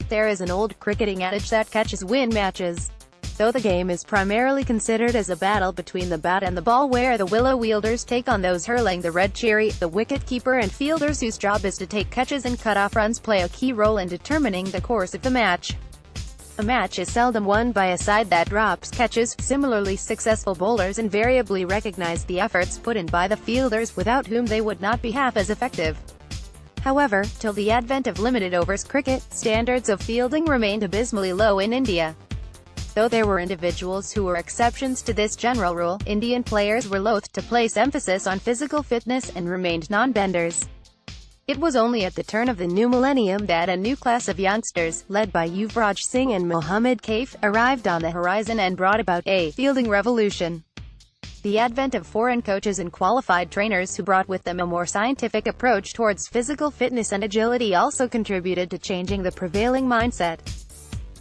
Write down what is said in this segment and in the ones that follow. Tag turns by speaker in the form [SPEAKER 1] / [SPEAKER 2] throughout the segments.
[SPEAKER 1] There is an old cricketing adage that catches win matches. Though the game is primarily considered as a battle between the bat and the ball where the willow wielders take on those hurling the red cherry, the wicket-keeper and fielders whose job is to take catches and cut off runs play a key role in determining the course of the match. A match is seldom won by a side that drops catches. Similarly, successful bowlers invariably recognize the efforts put in by the fielders, without whom they would not be half as effective. However, till the advent of limited overs cricket, standards of fielding remained abysmally low in India. Though there were individuals who were exceptions to this general rule, Indian players were loath to place emphasis on physical fitness and remained non-benders. It was only at the turn of the new millennium that a new class of youngsters, led by Yuvraj Singh and Mohammad Kaif, arrived on the horizon and brought about a fielding revolution. The advent of foreign coaches and qualified trainers who brought with them a more scientific approach towards physical fitness and agility also contributed to changing the prevailing mindset.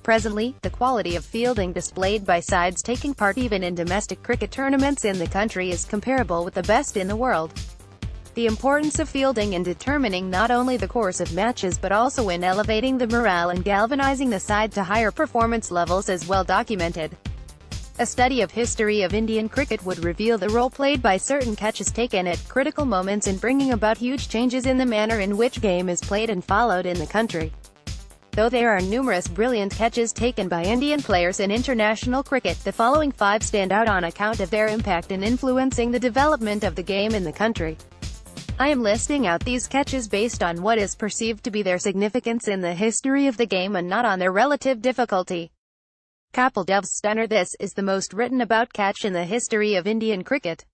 [SPEAKER 1] Presently, the quality of fielding displayed by sides taking part even in domestic cricket tournaments in the country is comparable with the best in the world. The importance of fielding in determining not only the course of matches but also in elevating the morale and galvanizing the side to higher performance levels is well documented. A study of history of Indian cricket would reveal the role played by certain catches taken at critical moments in bringing about huge changes in the manner in which game is played and followed in the country. Though there are numerous brilliant catches taken by Indian players in international cricket, the following 5 stand out on account of their impact in influencing the development of the game in the country. I am listing out these catches based on what is perceived to be their significance in the history of the game and not on their relative difficulty. Kapil Dev's stunner. This is the most written about catch in the history of Indian cricket.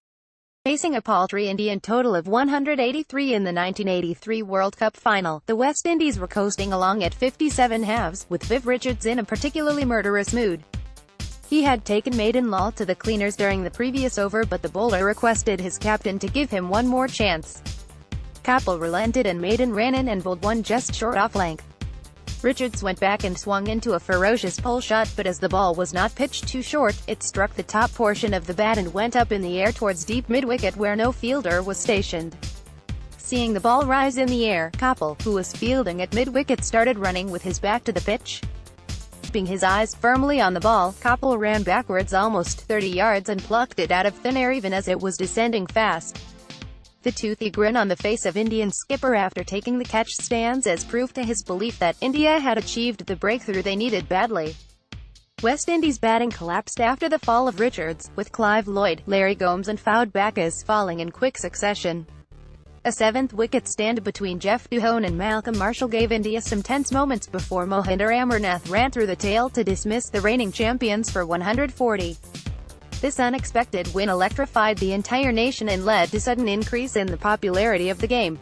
[SPEAKER 1] Facing a paltry Indian total of 183 in the 1983 World Cup final, the West Indies were coasting along at 57 halves, with Viv Richards in a particularly murderous mood. He had taken maiden law to the cleaners during the previous over, but the bowler requested his captain to give him one more chance. Kapil relented and maiden ran in and bowled one just short off length. Richards went back and swung into a ferocious pull shot, but as the ball was not pitched too short, it struck the top portion of the bat and went up in the air towards deep mid-wicket where no fielder was stationed. Seeing the ball rise in the air, Kapil, who was fielding at mid-wicket, started running with his back to the pitch. Keeping his eyes firmly on the ball, Kapil ran backwards almost 30 yards and plucked it out of thin air even as it was descending fast. The toothy grin on the face of Indian skipper after taking the catch stands as proof to his belief that India had achieved the breakthrough they needed badly. West Indies batting collapsed after the fall of Richards, with Clive Lloyd, Larry Gomes and Fouad Bacchus falling in quick succession. A 7th wicket stand between Jeff Duhone and Malcolm Marshall gave India some tense moments before Mohinder Amarnath ran through the tail to dismiss the reigning champions for 140. This unexpected win electrified the entire nation and led to sudden increase in the popularity of the game.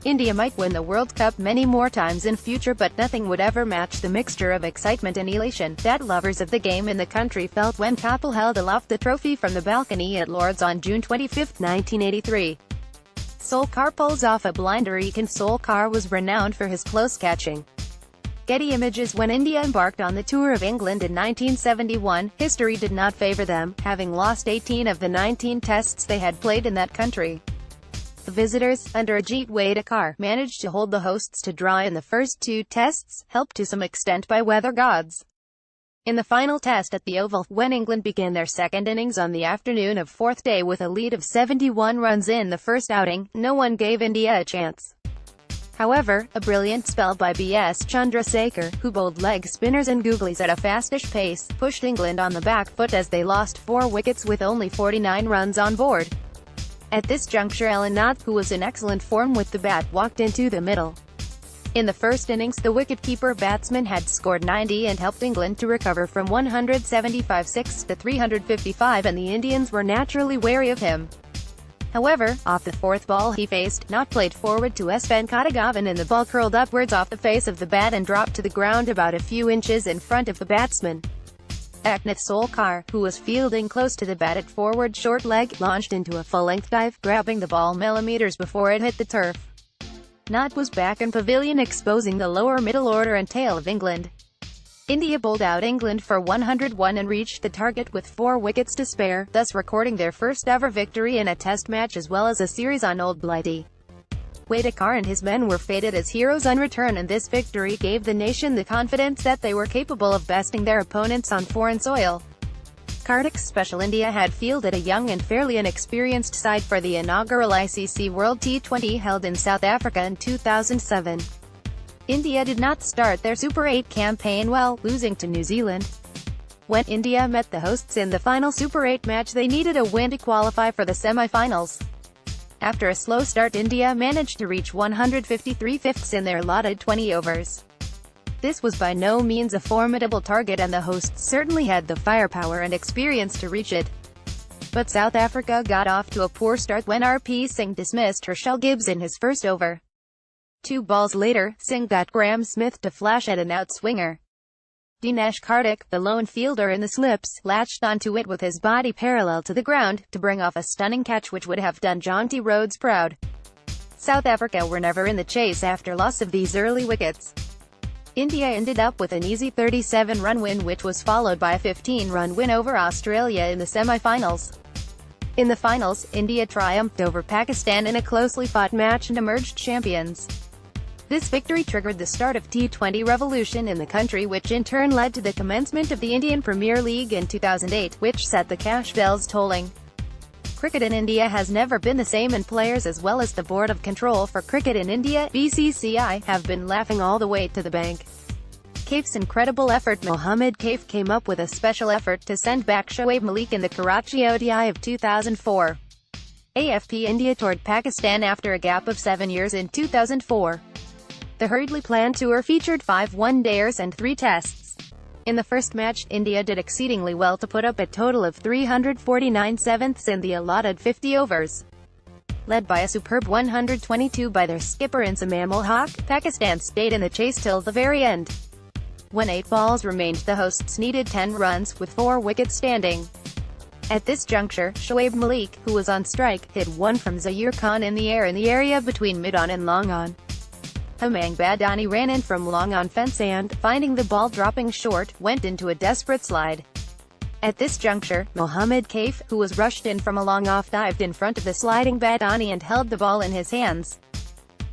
[SPEAKER 1] India might win the World Cup many more times in future, but nothing would ever match the mixture of excitement and elation that lovers of the game in the country felt when Kapil held aloft the trophy from the balcony at Lord's on June 25, 1983. Solkar pulls off a blinder. Solkar was renowned for his close catching. Getty Images. When India embarked on the tour of England in 1971, history did not favour them, having lost 18 of the 19 tests they had played in that country. The visitors, under Ajit Wadekar, managed to hold the hosts to draw in the first 2 tests, helped to some extent by weather gods. In the final test at the Oval, when England began their second innings on the afternoon of 4th day with a lead of 71 runs in the first outing, no one gave India a chance. However, a brilliant spell by B.S. Chandrasekhar, who bowled leg spinners and googlies at a fastish pace, pushed England on the back foot as they lost 4 wickets with only 49 runs on board. At this juncture, Alan Nath, who was in excellent form with the bat, walked into the middle. In the first innings, the wicketkeeper batsman had scored 90 and helped England to recover from 175-6 to 355, and the Indians were naturally wary of him. However, off the 4th ball he faced, not played forward to S. Venkatagavan, and the ball curled upwards off the face of the bat and dropped to the ground about a few inches in front of the batsman. Aknath Solkar, who was fielding close to the bat at forward short leg, launched into a full-length dive, grabbing the ball millimeters before it hit the turf. Nath was back in pavilion, exposing the lower middle order and tail of England. India bowled out England for 101 and reached the target with 4 wickets to spare, thus recording their first ever victory in a test match as well as a series on Old Blighty. Wielders and his men were feted as heroes on return, and this victory gave the nation the confidence that they were capable of besting their opponents on foreign soil. Kartik's Special India had fielded a young and fairly inexperienced side for the inaugural ICC World T20 held in South Africa in 2007. India did not start their Super 8 campaign well, losing to New Zealand. When India met the hosts in the final Super 8 match, they needed a win to qualify for the semi-finals. After a slow start, India managed to reach 153 fifths in their allotted 20 overs. This was by no means a formidable target, and the hosts certainly had the firepower and experience to reach it. But South Africa got off to a poor start when RP Singh dismissed Herschel Gibbs in his first over. 2 balls later, Singh got Graham Smith to flash at an outswinger. Dinesh Karthik, the lone fielder in the slips, latched onto it with his body parallel to the ground, to bring off a stunning catch which would have done Jonty Rhodes proud. South Africa were never in the chase after loss of these early wickets. India ended up with an easy 37-run win, which was followed by a 15-run win over Australia in the semi-finals. In the finals, India triumphed over Pakistan in a closely fought match and emerged champions. This victory triggered the start of T20 revolution in the country, which in turn led to the commencement of the Indian Premier League in 2008, which set the cash bells tolling. Cricket in India has never been the same, and players as well as the Board of Control for Cricket in India (BCCI) have been laughing all the way to the bank. Kaif's incredible effort. Mohammad Kaif came up with a special effort to send back Shoaib Malik in the Karachi ODI of 2004. AFP India toured Pakistan after a gap of 7 years in 2004. The hurriedly planned tour featured 5 one-dayers and 3 tests. In the first match, India did exceedingly well to put up a total of 349 sevenths in the allotted 50 overs. Led by a superb 122 by their skipper Inzamam ul Haq, Pakistan stayed in the chase till the very end. When 8 balls remained, the hosts needed 10 runs, with 4 wickets standing. At this juncture, Shoaib Malik, who was on strike, hit one from Zaheer Khan in the air in the area between mid-on and long-on. Hamang Badani ran in from long-on fence and, finding the ball dropping short, went into a desperate slide. At this juncture, Mohammad Kaif, who was rushed in from a long-off, dived in front of the sliding Badani and held the ball in his hands.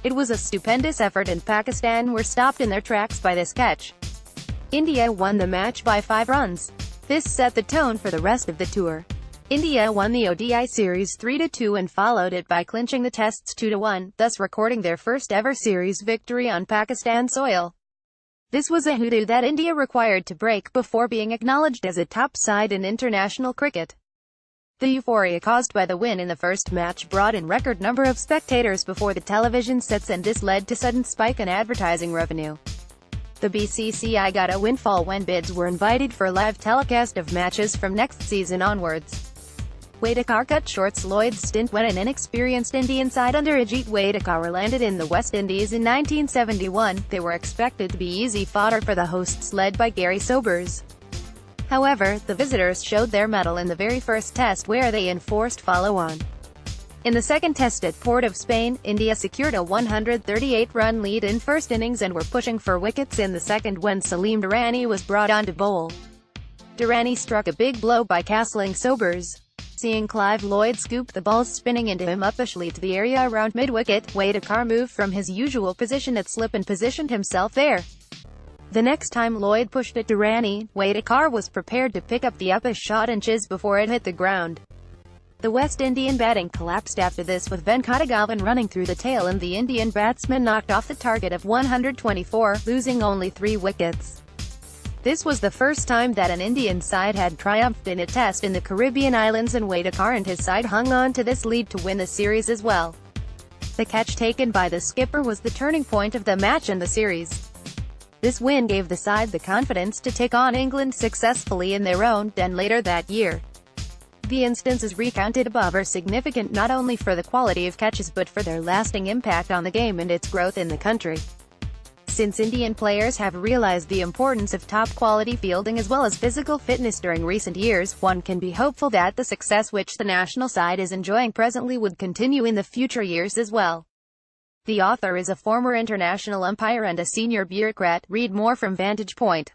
[SPEAKER 1] It was a stupendous effort, and Pakistan were stopped in their tracks by this catch. India won the match by 5 runs. This set the tone for the rest of the tour. India won the ODI series 3-2 and followed it by clinching the tests 2-1, thus recording their first ever series victory on Pakistan soil. This was a hoodoo that India required to break before being acknowledged as a top side in international cricket. The euphoria caused by the win in the first match brought in record number of spectators before the television sets, and this led to sudden spike in advertising revenue. The BCCI got a windfall when bids were invited for live telecast of matches from next season onwards. Wielders cut short Lloyd's stint when an inexperienced Indian side under Ajit Wielders landed in the West Indies in 1971. They were expected to be easy fodder for the hosts led by Gary Sobers. However, the visitors showed their mettle in the very first test, where they enforced follow-on. In the second test at Port of Spain, India secured a 138-run lead in first innings and were pushing for wickets in the second when Salim Durrani was brought on to bowl. Durrani struck a big blow by castling Sobers. Seeing Clive Lloyd scoop the balls spinning into him uppishly to the area around mid-wicket, Wielders moved from his usual position at slip and positioned himself there. The next time Lloyd pushed at Durrani, Wielders was prepared to pick up the uppish shot inches before it hit the ground. The West Indian batting collapsed after this, with Venkatagavan running through the tail, and the Indian batsmen knocked off the target of 124, losing only 3 wickets. This was the first time that an Indian side had triumphed in a test in the Caribbean islands, and Wielders and his side hung on to this lead to win the series as well. The catch taken by the skipper was the turning point of the match and the series. This win gave the side the confidence to take on England successfully in their own den later that year. The instances recounted above are significant not only for the quality of catches but for their lasting impact on the game and its growth in the country. Since Indian players have realized the importance of top-quality fielding as well as physical fitness during recent years, one can be hopeful that the success which the national side is enjoying presently would continue in the future years as well. The author is a former international umpire and a senior bureaucrat. Read more from Vantage Point.